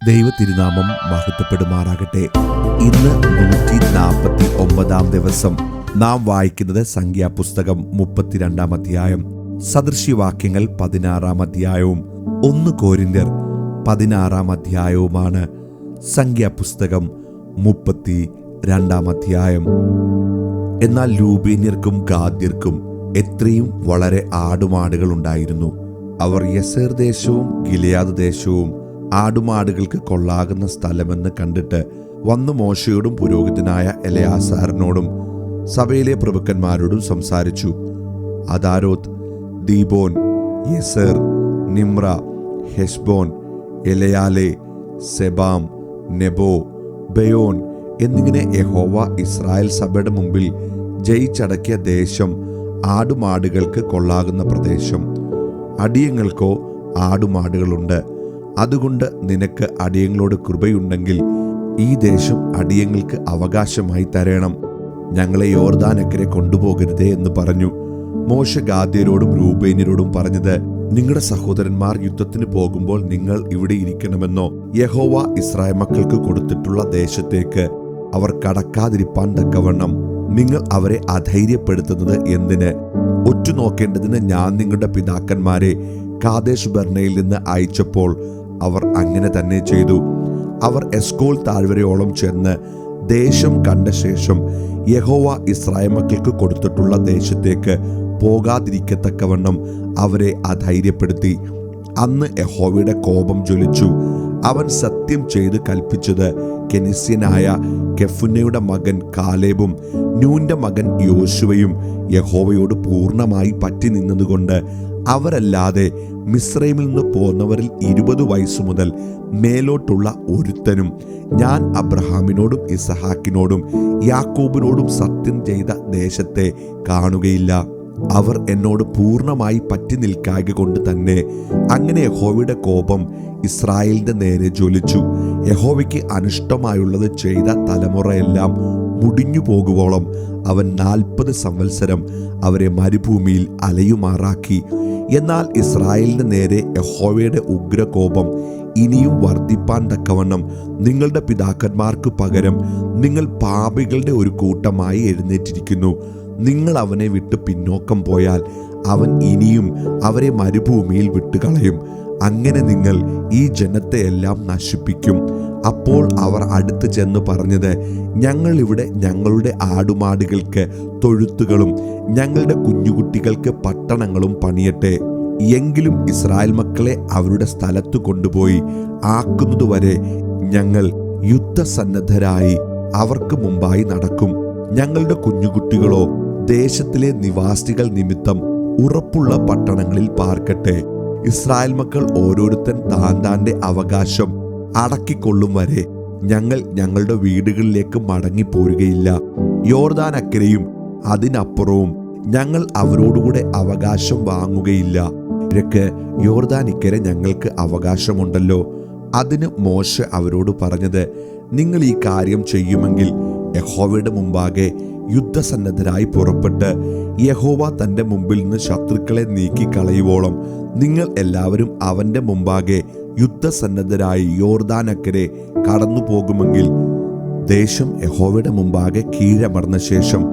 ദൈവതിരുനാമം മഹത്വപ്പെടുമാറാകട്ടെ. ഇന്ന് 149 ദിവസം. നാം വായിക്കുന്നത് സംഖ്യാപുസ്തകം 32 അധ്യായം, സദൃശ്യവാക്യങ്ങൾ 16 അധ്യായവും 1 കൊരിന്ത്യർ 16 അധ്യായവുമാണ്. സംഖ്യാപുസ്തകം 32 അധ്യായം. എന്നാൽ രൂബേന്യർക്കും ഗാദ്യർക്കും എത്രയും വളരെ ആടുമാടുകൾ ഉണ്ടായിരുന്നു. അവർ യസേർ ദേശവും ഗിലെയാദ് ദേശവും ആടുമാടുകൾക്ക് കൊള്ളാകുന്ന സ്ഥലമെന്ന് കണ്ടിട്ട് വന്ന് മോശയോടും പുരോഹിതനായ എലെയാസാരിനോടും സഭയിലെ പ്രഭുക്കന്മാരോടും സംസാരിച്ചു. അദാരോത്ത്, ദീബോൻ, യസേർ, നിമ്ര, ഹെശ്ബോൻ, എലെയാലെ, സെബാം, നെബോ, ബയോൻ എന്നിങ്ങനെ യഹോവ ഇസ്രായേൽ സഭയുടെ മുമ്പിൽ ജയിച്ചടക്കിയ ദേശം ആടുമാടുകൾക്ക് കൊള്ളാകുന്ന പ്രദേശം. അടിയങ്ങൾക്കോ ആടുമാടുകളുണ്ട്. അതുകൊണ്ട് നിനക്ക് അടിയങ്ങളോട് കൃപയുണ്ടെങ്കിൽ ഈ ദേശം അടിയങ്ങൾക്ക് അവകാശമായി തരണം. ഞങ്ങളെ യോർദാനക്കരെ കൊണ്ടുപോകരുതേ എന്ന് പറഞ്ഞു. മോശെ ഗാദ്യരോടും രൂബേന്യരോടും പറഞ്ഞത്, നിങ്ങളുടെ സഹോദരന്മാർ യുദ്ധത്തിന് പോകുമ്പോൾ നിങ്ങൾ ഇവിടെ ഇരിക്കണമെന്നോ? യഹോവ ഇസ്രായേൽ മക്കൾക്ക് കൊടുത്തിട്ടുള്ള ദേശത്തേക്ക് അവർ കടക്കാതിരിപ്പാൻ തക്കവണ്ണം നിങ്ങൾ അവരെ അധൈര്യപ്പെടുത്തുന്നത് എന്തിന്? ഒറ്റുനോക്കേണ്ടതിന് ഞാൻ നിങ്ങളുടെ പിതാക്കന്മാരെ കാദേശ് ബർണയിൽ നിന്ന് അയച്ചപ്പോൾ അവർ അങ്ങനെ തന്നെ ചെയ്തു. അവർ എസ്കോൾ താഴ്വരയോളം ചെന്ന് ദേശം കണ്ട ശേഷം യഹോവ ഇസ്രായേൽ മക്കൾക്ക് കൊടുത്തിട്ടുള്ള ദേശത്തേക്ക് പോകാതിരിക്കത്തക്കവണ്ണം അവരെ അധൈര്യപ്പെടുത്തി. അന്ന് യഹോവയുടെ കോപം ജ്വലിച്ചു. അവൻ സത്യം ചെയ്ത് കൽപ്പിച്ചത് കെനിസ്യനായ കെഫുന്നയുടെ മകൻ കാലേബും നൂന്റെ മകൻ യോശുവയും യഹോവയോട് പൂർണ്ണമായി പറ്റി നിന്നതുകൊണ്ട് അവരല്ലാതെ മിസ്രൈമിൽ നിന്ന് പോന്നവരിൽ 20 വയസ്സു മുതൽ മേലോട്ടുള്ള ഒരുത്തനും ഞാൻ അബ്രഹാമിനോടും ഇസഹാക്കിനോടും യാക്കോബിനോടും സത്യം ചെയ്ത ദേശത്തെ കാണുകയില്ല. അവർ എന്നോട് പൂർണ്ണമായി പറ്റി നിൽക്കായ്ക കൊണ്ട് തന്നെ. അങ്ങനെ യഹോവയുടെ കോപം ഇസ്രായേലിന്റെ നേരെ ജ്വലിച്ചു. യഹോവയ്ക്ക് അനിഷ്ടമായുള്ളത് ചെയ്ത തലമുറയെല്ലാം മുടിഞ്ഞു പോകുവോളം അവൻ 40 സംവത്സരം അവരെ മരുഭൂമിയിൽ അലയുമാറാക്കി. എന്നാൽ ഇസ്രായേലിന്റെ നേരെ യഹോവയുടെ ഉഗ്രകോപം ഇനിയും വർദ്ധിപ്പാൻ തക്കവണ്ണം നിങ്ങളുടെ പിതാക്കന്മാർക്ക് പകരം നിങ്ങൾ പാപികളുടെ ഒരു കൂട്ടമായി എഴുന്നേറ്റിരിക്കുന്നു. നിങ്ങൾ അവനെ വിട്ട് പിന്നോക്കം പോയാൽ അവൻ ഇനിയും അവരെ മരുഭൂമിയിൽ വിട്ടുകളയും. അങ്ങനെ നിങ്ങൾ ഈ ജനത്തെ എല്ലാം നശിപ്പിക്കും. അപ്പോൾ അവർ അടുത്ത് ചെന്ന് പറഞ്ഞത്, ഞങ്ങൾ ഇവിടെ ഞങ്ങളുടെ ആടുമാടുകൾക്ക് തൊഴുത്തുകളും ഞങ്ങളുടെ കുഞ്ഞുകുട്ടികൾക്ക് പട്ടണങ്ങളും പണിയട്ടെ. എങ്കിലും ഇസ്രായേൽ മക്കളെ അവരുടെ സ്ഥലത്ത് കൊണ്ടുപോയി ആക്കുന്നതുവരെ ഞങ്ങൾ യുദ്ധസന്നദ്ധരായി അവർക്ക് മുമ്പായി നടക്കും. ഞങ്ങളുടെ കുഞ്ഞുകുട്ടികളോ ദേശത്തിലെ നിവാസികൾ നിമിത്തം ഉറപ്പുള്ള പട്ടണങ്ങളിൽ പാർക്കട്ടെ. ഇസ്രായേൽ മക്കൾ ഓരോരുത്തൻ താന്റെ അവകാശം അടക്കിക്കൊള്ളും വരെ ഞങ്ങൾ ഞങ്ങളുടെ വീടുകളിലേക്ക് മടങ്ങിപ്പോരുകയില്ല. യോർദാൻ അക്കരെയും അതിനപ്പുറവും ഞങ്ങൾ അവരോടുകൂടെ അവകാശം വാങ്ങുകയില്ല. ഇവർക്ക് യോർദാൻ ഇക്കരെ ഞങ്ങൾക്ക് അവകാശമുണ്ടല്ലോ. അതിന് മോശെ അവരോട് പറഞ്ഞത്, നിങ്ങൾ ഈ കാര്യം ചെയ്യുമെങ്കിൽ യഹോവയുടെ മുമ്പാകെ യുദ്ധസന്നദ്ധരായി പുറപ്പെട്ട് യഹോവ തന്റെ മുമ്പിൽ നിന്ന് ശത്രുക്കളെ നീക്കിക്കളയുവോളം നിങ്ങൾ എല്ലാവരും അവന്റെ മുമ്പാകെ യുദ്ധസന്നദ്ധരായി യോർദാനക്കരെ കടന്നു പോകുമെങ്കിൽ ദേശം യഹോവയുടെ മുമ്പാകെ കീഴമർന്ന ശേഷം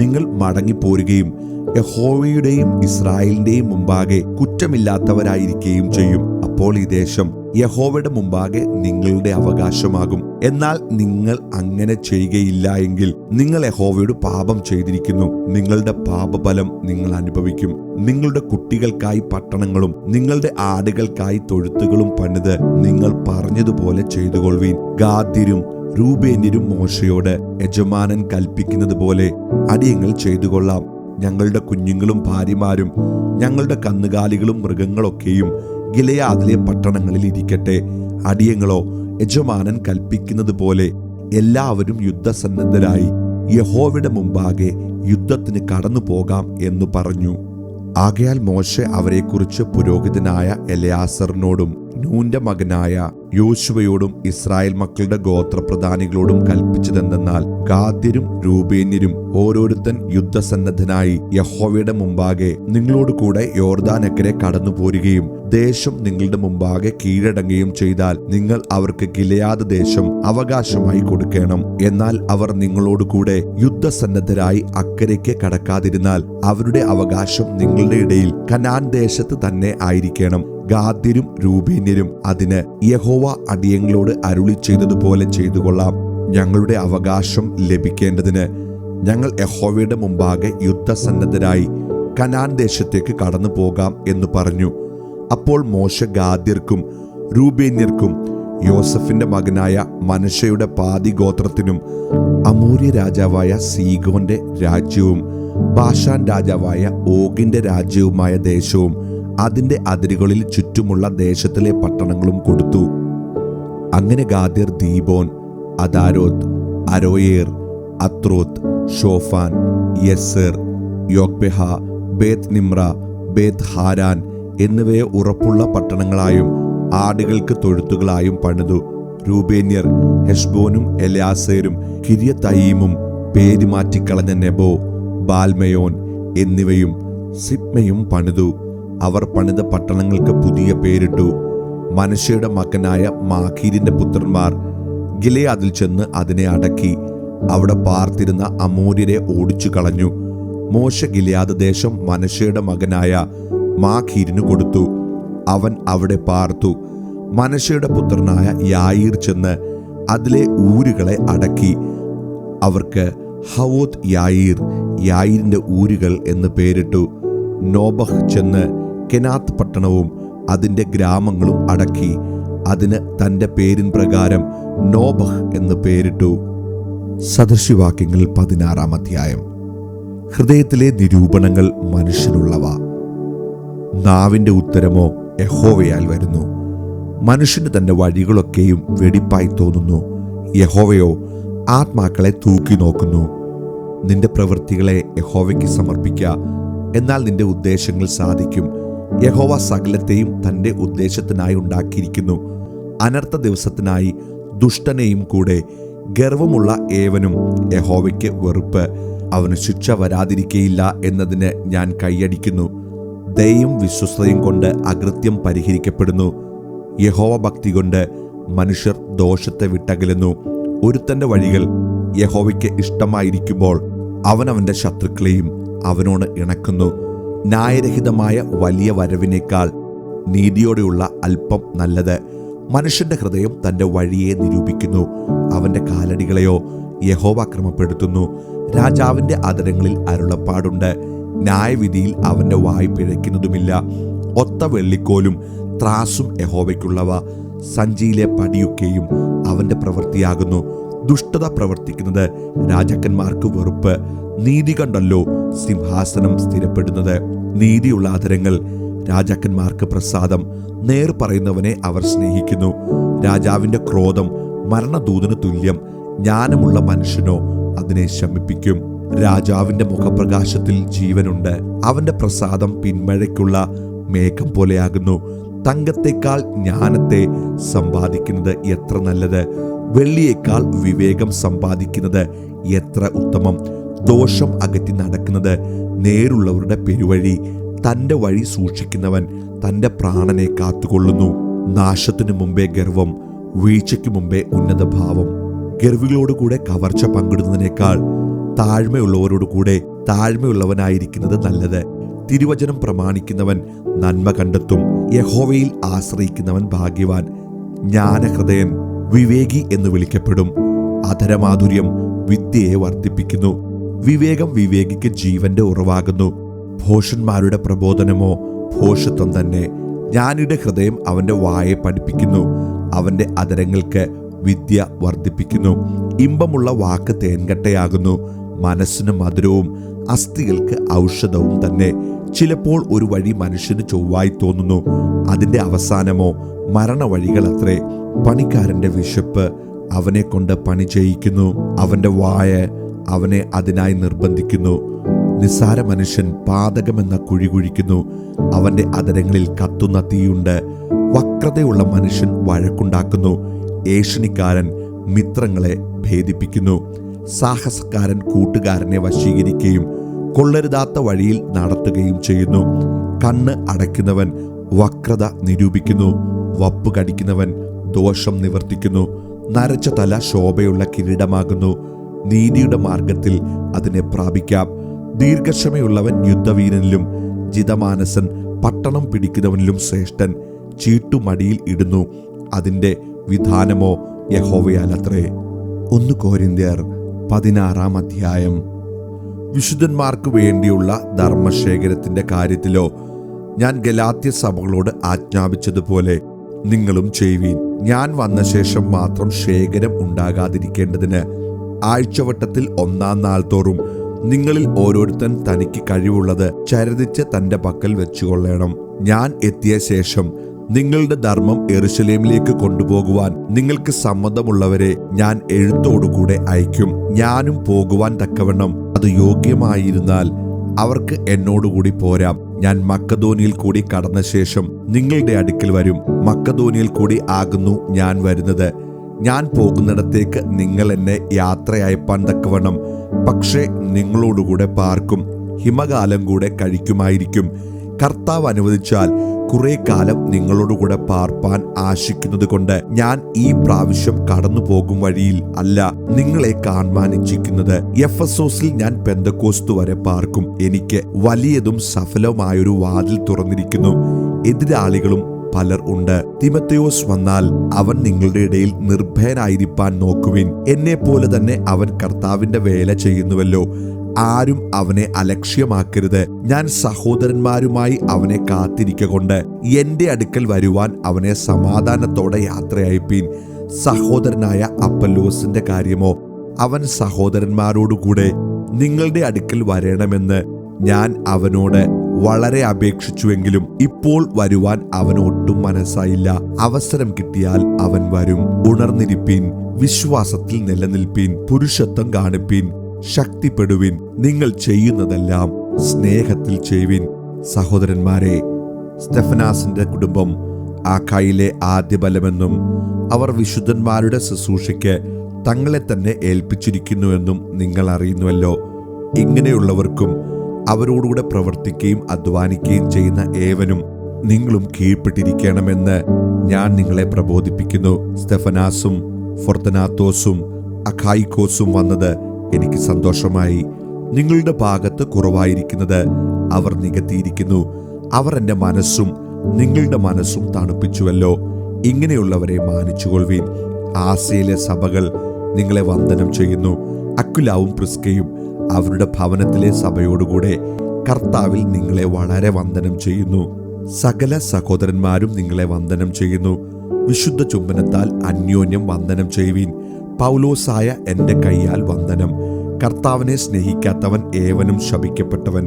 നിങ്ങൾ മടങ്ങിപ്പോരുകയും യഹോവയുടെയും ഇസ്രായേലിന്റെയും മുമ്പാകെ കുറ്റമില്ലാത്തവരായിരിക്കുകയും ചെയ്യും. അപ്പോൾ ഈ ദേശം യഹോവയുടെ മുമ്പാകെ നിങ്ങളുടെ അവകാശമാകും. എന്നാൽ നിങ്ങൾ അങ്ങനെ ചെയ്യുകയില്ല എങ്കിൽ നിങ്ങൾ യഹോവയോട് പാപം ചെയ്തിരിക്കുന്നു. നിങ്ങളുടെ പാപഫലം നിങ്ങൾ അനുഭവിക്കും. നിങ്ങളുടെ കുട്ടികൾക്കായി പട്ടണങ്ങളും നിങ്ങളുടെ ആടുകൾക്കായി തൊഴുത്തുകളും പണിത് നിങ്ങൾ പറഞ്ഞതുപോലെ ചെയ്തുകൊള്ളുവീൻ. ഗാദ്യരും രൂബേന്യരും മോശയോട്, യജമാനൻ കൽപ്പിക്കുന്നത് പോലെ അടിയങ്ങൾ ചെയ്തുകൊള്ളാം. ഞങ്ങളുടെ കുഞ്ഞുങ്ങളും ഭാര്യമാരും ഞങ്ങളുടെ കന്നുകാലികളും മൃഗങ്ങളൊക്കെയും ഗിലെയാദിലെ പട്ടണങ്ങളിൽ ഇരിക്കട്ടെ. അടിയങ്ങളോ യജമാനൻ കൽപ്പിക്കുന്നത് പോലെ എല്ലാവരും യുദ്ധസന്നദ്ധരായി യഹോവയുടെ മുമ്പാകെ യുദ്ധത്തിന് കടന്നു പോകാം എന്ന് പറഞ്ഞു. ആകയാൽ മോശെ അവരെക്കുറിച്ച് പുരോഹിതനായ എലെയാസറിനോടും നൂന്റെ മകനായ യോശുവയോടും ഇസ്രായേൽ മക്കളുടെ ഗോത്രപ്രധാനികളോടും കൽപ്പിച്ചതെന്തെന്നാൽ, ഗാദ്യരും രൂബേന്യരും ഓരോരുത്തൻ യുദ്ധസന്നദ്ധനായി യഹോവയുടെ മുമ്പാകെ നിങ്ങളോട് കൂടെ യോർദാനക്കരെ കടന്നു പോരുകയും ദേശം നിങ്ങളുടെ മുമ്പാകെ കീഴടങ്ങുകയും ചെയ്താൽ നിങ്ങൾ അവർക്ക് ഗിലെയാദ് ദേശം അവകാശമായി കൊടുക്കണം. എന്നാൽ അവർ നിങ്ങളോട് കൂടെ യുദ്ധസന്നദ്ധരായി അക്കരയ്ക്ക് കടക്കാതിരുന്നാൽ അവരുടെ അവകാശം നിങ്ങളുടെ ഇടയിൽ കനാൻ ദേശത്ത് തന്നെ ആയിരിക്കണം. ഗാദ്യരും രൂബേന്യരും അതിന്, യഹോവ അടിയങ്ങളോട് അരുളി ചെയ്തതുപോലെ ചെയ്തുകൊള്ളാം. ഞങ്ങളുടെ അവകാശം ലഭിക്കേണ്ടതിന് ഞങ്ങൾ യഹോവയുടെ മുമ്പാകെ യുദ്ധസന്നദ്ധരായി കനാൻ ദേശത്തേക്ക് കടന്നു പോകാം എന്ന് പറഞ്ഞു. അപ്പോൾ മോശെ ഗാദ്യർക്കും രൂബേന്യർക്കും യോസഫിന്റെ മകനായ മനശ്ശെയുടെ പാതി ഗോത്രത്തിനും അമോര്യ രാജാവായ സീഗോന്റെ രാജ്യവും ബാശാൻ രാജാവായ ഓഗിന്റെ രാജ്യവുമായ ദേശവും അതിന്റെ അതിരുകളിൽ ചുറ്റുമുള്ള ദേശത്തിലെ പട്ടണങ്ങളും കൊടുത്തു. അങ്ങനെ ഗാദ്യർ ദീബോൻ, അദാരോത്ത്, അരോയേർ, അത്രോത്ത്, ഷോഫാൻ, യസ്സർ, യോഗ്ബെഹ, ബേത് നിമ്ര, ബേത് ഹാരാൻ എന്നിവയെ ഉറപ്പുള്ള പട്ടണങ്ങളായും ആടുകൾക്ക് തൊഴുത്തുകളായും പണിതു. രൂബേന്യർ ഹെഷ്ബോനും എലാസേരും കിര്യത്തയീമും പേര് മാറ്റിക്കളഞ്ഞ നെബോ, ബാൽമയോൻ എന്നിവയും സിപ്മയും പണിതു. അവർ പണിത പട്ടണങ്ങൾക്ക് പുതിയ പേരിട്ടു. മനശ്ശെയുടെ മകനായ മാഖീരിന്റെ പുത്രന്മാർ ഗിലെയാദിൽ ചെന്ന് അതിനെ അടക്കി അവിടെ പാർത്തിരുന്ന അമോര്യരെ ഓടിച്ചു കളഞ്ഞു. മോശെ ഗിലെയാദ് ദേശം മനശ്ശെയുടെ മകനായ മാഖീരിന് കൊടുത്തു. അവൻ അവിടെ പാർത്തു. മനശ്ശെയുടെ പുത്രനായ യായീർ ചെന്ന് അതിലെ ഊരുകളെ അടക്കി. അവർക്ക് ഹവോത്ത് യായീർ, യായീരിന്റെ ഊരുകൾ എന്ന് പേരിട്ടു. നോബഹ് ചെന്ന് കെനാത്ത് പട്ടണവും അതിന്റെ ഗ്രാമങ്ങളും അടക്കി. അതിന് തന്റെ പേരിൻ പ്രകാരം നോബഹ് എന്ന് പേരിട്ടു. സദൃശവാക്യങ്ങൾ 16-ാം അധ്യായം. ഹൃദയത്തിലെ നിരൂപണങ്ങൾ മനുഷ്യനുള്ളവ, നാവിന്റെ ഉത്തരമോ യഹോവയാൽ വരുന്നു. മനുഷ്യന് തന്റെ വഴികളൊക്കെയും വെടിപ്പായി തോന്നുന്നു. യഹോവയോ ആത്മാക്കളെ തൂക്കി നോക്കുന്നു. നിന്റെ പ്രവൃത്തികളെ യഹോവയ്ക്ക് സമർപ്പിക്കുക, എന്നാൽ നിന്റെ ഉദ്ദേശങ്ങൾ സാധിക്കും. യഹോവ സകലത്തെയും തന്റെ ഉദ്ദേശത്തിനായി ഉണ്ടാക്കിയിരിക്കുന്നു. അനർത്ഥ ദിവസത്തിനായി ദുഷ്ടനെയും കൂടെ. ഗർവമുള്ള ഏവനും യഹോവയ്ക്ക് വെറുപ്പ്. അവന് ശിക്ഷ വരാതിരിക്കയില്ല എന്നതിന് ഞാൻ കൈയടിക്കുന്നു. ദയയും വിശ്വസ്തയും കൊണ്ട് അകൃത്യം പരിഹരിക്കപ്പെടുന്നു. യഹോവ ഭക്തി കൊണ്ട് മനുഷ്യർ ദോഷത്തെ വിട്ടകലുന്നു. ഒരുത്തന്റെ വഴികൾ യഹോവയ്ക്ക് ഇഷ്ടമായിരിക്കുമ്പോൾ അവൻ അവന്റെ ശത്രുക്കളെയും അവനോട് ഇണക്കുന്നു. ന്യായരഹിതമായ വലിയ വരവിനേക്കാൾ നീതിയോടെയുള്ള അല്പം നല്ലത്. മനുഷ്യന്റെ ഹൃദയം തന്റെ വഴിയെ നിരൂപിക്കുന്നു, അവന്റെ കാലടികളെയോ യഹോവ ക്രമപ്പെടുത്തുന്നു. രാജാവിന്റെ അധരങ്ങളിൽ അരുളപ്പാടുണ്ട്, ന്യായവിധിയിൽ അവന്റെ വായ് പിഴയ്ക്കുന്നതുമില്ല. ഒത്ത വെള്ളിക്കോലും ത്രാസും യഹോവയ്ക്കുള്ളവ, സഞ്ചിയിലെ പടിയൊക്കെയും അവന്റെ പ്രവൃത്തിയാകുന്നു. ദുഷ്ടത പ്രവർത്തിക്കുന്നത് രാജാക്കന്മാർക്ക് വെറുപ്പ്. നീതി കണ്ടല്ലോ സിംഹാസനം സ്ഥിരപ്പെടുന്നത്. നീതിയുള്ള അധരങ്ങൾ രാജാക്കന്മാർക്ക് പ്രസാദം. നേർ പറയുന്നവനെ അവർ സ്നേഹിക്കുന്നു. രാജാവിന്റെ ക്രോധം മരണദൂതന് തുല്യം. ജ്ഞാനമുള്ള മനുഷ്യനോ അതിനെ ശമിപ്പിക്കും. രാജാവിന്റെ മുഖപ്രകാശത്തിൽ ജീവനുണ്ട്. അവന്റെ പ്രസാദം പിന്മഴയ്ക്കുള്ള മേഘം പോലെയാകുന്നു. തങ്കത്തേക്കാൾ ജ്ഞാനത്തെ സമ്പാദിക്കുന്നത് എത്ര നല്ലത്! വെള്ളിയേക്കാൾ വിവേകം സമ്പാദിക്കുന്നത് എത്ര ഉത്തമം! ദോഷം അകറ്റി നടക്കുന്നത് നേരുള്ളവരുടെ പെരുവഴി. തന്റെ വഴി സൂക്ഷിക്കുന്നവൻ തന്റെ പ്രാണനെ കാത്തുകൊള്ളുന്നു. നാശത്തിനു മുമ്പേ ഗർവം, വീഴ്ചയ്ക്ക് മുമ്പേ ഉന്നതഭാവം. ഗർവികളോടുകൂടെ കവർച്ച പങ്കിടുന്നതിനേക്കാൾ താഴ്മയുള്ളവരോടുകൂടെ താഴ്മയുള്ളവനായിരിക്കുന്നത് നല്ലത്. തിരുവചനം പ്രമാണിക്കുന്നവൻ നന്മ കണ്ടെത്തും. യഹോവയിൽ ആശ്രയിക്കുന്നവൻ ഭാഗ്യവാൻ. ജ്ഞാനഹൃദയൻ വിവേകി എന്ന് വിളിക്കപ്പെടും. അധരമാധുര്യം വിദ്യയെ വർദ്ധിപ്പിക്കുന്നു. വിവേകം വിവേകിക്ക് ജീവന്റെ ഉറവാകുന്നു. ഭോഷന്മാരുടെ പ്രബോധനമോ ഭോഷത്വം തന്നെ. ജ്ഞാനിയുടെ ഹൃദയം അവന്റെ വായെ പഠിപ്പിക്കുന്നു. അവന്റെ അധരങ്ങൾക്ക് വിദ്യ വർദ്ധിപ്പിക്കുന്നു. ഇമ്പമുള്ള വാക്ക് തേൻകട്ടയാകുന്നു. മനസ്സിന് മധുരവും അസ്ഥികൾക്ക് ഔഷധവും തന്നെ. ചിലപ്പോൾ ഒരു വഴി മനുഷ്യന് ചൊവ്വായി തോന്നുന്നു, അതിന്റെ അവസാനമോ മരണവഴികളത്രേ. പണിക്കാരന്റെ വിശപ്പ് അവനെ കൊണ്ട് പണി ചെയ്യിക്കുന്നു. അവന്റെ വായ അവനെ അതിനായി നിർബന്ധിക്കുന്നു. നിസ്സാര മനുഷ്യൻ പാതകമെന്ന കുഴി കുഴിക്കുന്നു. അവന്റെ അധരങ്ങളിൽ കത്തുന്ന തീയുണ്ട്. വക്രതയുള്ള മനുഷ്യൻ വഴക്കുണ്ടാക്കുന്നു. ഏഷണിക്കാരൻ മിത്രങ്ങളെ ഭേദിപ്പിക്കുന്നു. സാഹസക്കാരൻ കൂട്ടുകാരനെ വശീകരിക്കുകയും കൊള്ളരുതാത്ത വഴിയിൽ നടത്തുകയും ചെയ്യുന്നു. കണ്ണ് അടയ്ക്കുന്നവൻ വക്രത നിരൂപിക്കുന്നു. വപ്പ് കടിക്കുന്നവൻ ദോഷം നിവർത്തിക്കുന്നു. നരച്ച തല ശോഭയുള്ള കിരീടമാകുന്നു. നീതിയുടെ മാർഗത്തിൽ അതിനെ പ്രാപിക്കാം. ദീർഘക്ഷമയുള്ളവൻ യുദ്ധവീരനിലും ജിതമാനസൻ പട്ടണം പിടിക്കുന്നവനിലും ശ്രേഷ്ഠൻ. ചീട്ടുമടിയിൽ ഇടുന്നു, അതിൻ്റെ വിധാനമോ യഹോവയാലത്രേ. 1 കൊരിന്ത്യർ 16-ാം അധ്യായം. വിശുദ്ധന്മാർക്ക് വേണ്ടിയുള്ള ധർമ്മശേഖരത്തിന്റെ കാര്യത്തിലോ ഞാൻ ഗലാത്യ സഭകളോട് ആജ്ഞാപിച്ചതുപോലെ നിങ്ങളും ചെയ്യുവീൻ. ഞാൻ വന്ന ശേഷം മാത്രം ശേഖരം ഉണ്ടാകാതിരിക്കേണ്ടതിന് ആഴ്ചവട്ടത്തിൽ 1-ാം നാൾ തോറും നിങ്ങളിൽ ഓരോരുത്തൻ തനിക്ക് കഴിവുള്ളത് ചരതിച്ച് തന്റെ പക്കൽ വെച്ചുകൊള്ളണം. ഞാൻ എത്തിയ ശേഷം നിങ്ങളുടെ ധർമ്മം യെരൂശലേമിലേക്ക് കൊണ്ടുപോകുവാൻ നിങ്ങൾക്ക് സമ്മതമുള്ളവരെ ഞാൻ എഴുത്തോടുകൂടെ അയക്കും. ഞാനും പോകുവാൻ തക്കവണ്ണം അത് യോഗ്യമായിരുന്നാൽ അവർക്ക് എന്നോടുകൂടി പോരാം. ഞാൻ മക്കദോനിയിൽ കൂടി കടന്ന ശേഷം നിങ്ങളുടെ അടുക്കൽ വരും. മക്കദോനിയിൽ കൂടി ആകുന്നു ഞാൻ വരുന്നത്. ഞാൻ പോകുന്നിടത്തേക്ക് നിങ്ങൾ എന്നെ യാത്രയയപ്പാൻ തക്കവണ്ണം പക്ഷേ നിങ്ങളോടുകൂടെ പാർക്കും. ഹിമകാലം കൂടെ കഴിക്കുമായിരിക്കും. കർത്താവ് അനുവദിച്ചാൽ കുറെ കാലം നിങ്ങളോടുകൂടെ പാർപ്പാൻ ആശിക്കുന്നത് കൊണ്ട് ഞാൻ ഈ പ്രാവശ്യം കടന്നു പോകും വഴിയിൽ അല്ല നിങ്ങളെ കാണുവാൻ ഇച്ഛിക്കുന്നത്. എഫെസോസിൽ ഞാൻ പെന്തക്കോസ്തു വരെ പാർക്കും. എനിക്ക് വലിയതും സഫലമായൊരു വാതിൽ തുറന്നിരിക്കുന്നു. എതിരാളികളും പലർ ഉണ്ട്. തിമോഥെയോസ് വന്നാൽ അവൻ നിങ്ങളുടെ ഇടയിൽ നിർഭയനായിരിക്കാൻ നോക്കുവിൻ. എന്നെ പോലെ തന്നെ അവൻ കർത്താവിന്റെ വേല ചെയ്യുന്നുവല്ലോ. ആരും അവനെ അലക്ഷ്യമാക്കരുത്. ഞാൻ സഹോദരന്മാരുമായി അവനെ കാത്തിരിക്കൊണ്ട് എന്റെ അടുക്കൽ വരുവാൻ അവനെ സമാധാനത്തോടെ യാത്രയയപ്പീൻ. സഹോദരനായ അപ്പല്ലോസിന്റെ കാര്യമോ, അവൻ സഹോദരന്മാരോടുകൂടെ നിങ്ങളുടെ അടുക്കൽ വരണമെന്ന് ഞാൻ അവനോട് വളരെ അപേക്ഷിച്ചുവെങ്കിലും ഇപ്പോൾ വരുവാൻ അവന് ഒട്ടും മനസ്സായില്ല. അവസരം കിട്ടിയാൽ അവൻ വരും. ഉണർന്നിരിപ്പീൻ, വിശ്വാസത്തിൽ നിലനിൽപ്പീൻ, പുരുഷത്വം കാണിപ്പീൻ, ശക്തിപ്പെടുവിൻ. നിങ്ങൾ ചെയ്യുന്നതെല്ലാം സ്നേഹത്തിൽ ചെയ്യുവിൻ. സഹോദരന്മാരെ, സ്തെഫനാസിന്റെ കുടുംബം ആഖായിലെ ആദ്യബലമെന്നും അവർ വിശുദ്ധന്മാരുടെ ശുശ്രൂഷയ്ക്ക് തങ്ങളെ തന്നെ ഏൽപ്പിച്ചിരിക്കുന്നുവെന്നും നിങ്ങൾ അറിയുന്നുവല്ലോ. ഇങ്ങനെയുള്ളവർക്കും അവരോടുകൂടെ പ്രവർത്തിക്കുകയും അധ്വാനിക്കുകയും ചെയ്യുന്ന ഏവനും നിങ്ങളും കീഴ്പ്പെട്ടിരിക്കണമെന്ന് ഞാൻ നിങ്ങളെ പ്രബോധിപ്പിക്കുന്നു. സ്തെഫനാസും ഫൊർത്തനാത്തോസും അഖായിക്കോസും വന്നത് എനിക്ക് സന്തോഷമായി. നിങ്ങളുടെ ഭാഗത്ത് കുറവായിരിക്കുന്നത് അവർ നികത്തിയിരിക്കുന്നു. അവർ എൻ്റെ മനസ്സും നിങ്ങളുടെ മനസ്സും തണുപ്പിച്ചുവല്ലോ. ഇങ്ങനെയുള്ളവരെ മാനിച്ചുകൊള്ളുവീൻ. ആസ്യയിലെ സഭകൾ നിങ്ങളെ വന്ദനം ചെയ്യുന്നു. അക്വിലാവും പ്രിസ്കയും അവരുടെ ഭവനത്തിലെ സഭയോടുകൂടെ കർത്താവിൽ നിങ്ങളെ വളരെ വന്ദനം ചെയ്യുന്നു. സകല സഹോദരന്മാരും നിങ്ങളെ വന്ദനം ചെയ്യുന്നു. വിശുദ്ധ ചുംബനത്താൽ അന്യോന്യം വന്ദനം ചെയ്യുവീൻ. പൗലോസായ എൻ്റെ കൈയാൽ വന്ദനം. കർത്താവിനെ സ്നേഹിക്കാത്തവൻ ഏവനും ശപിക്കപ്പെട്ടവൻ.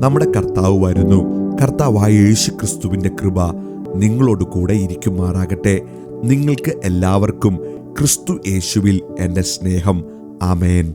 നമ്മുടെ കർത്താവ് വരുന്നു. കർത്താവായ യേശുക്രിസ്തുവിന്റെ കൃപ നിങ്ങളോട് കൂടെ ഇരിക്കുമാറാകട്ടെ. നിങ്ങൾക്ക് എല്ലാവർക്കും ക്രിസ്തു യേശുവിൽ എൻ്റെ സ്നേഹം. ആമേൻ.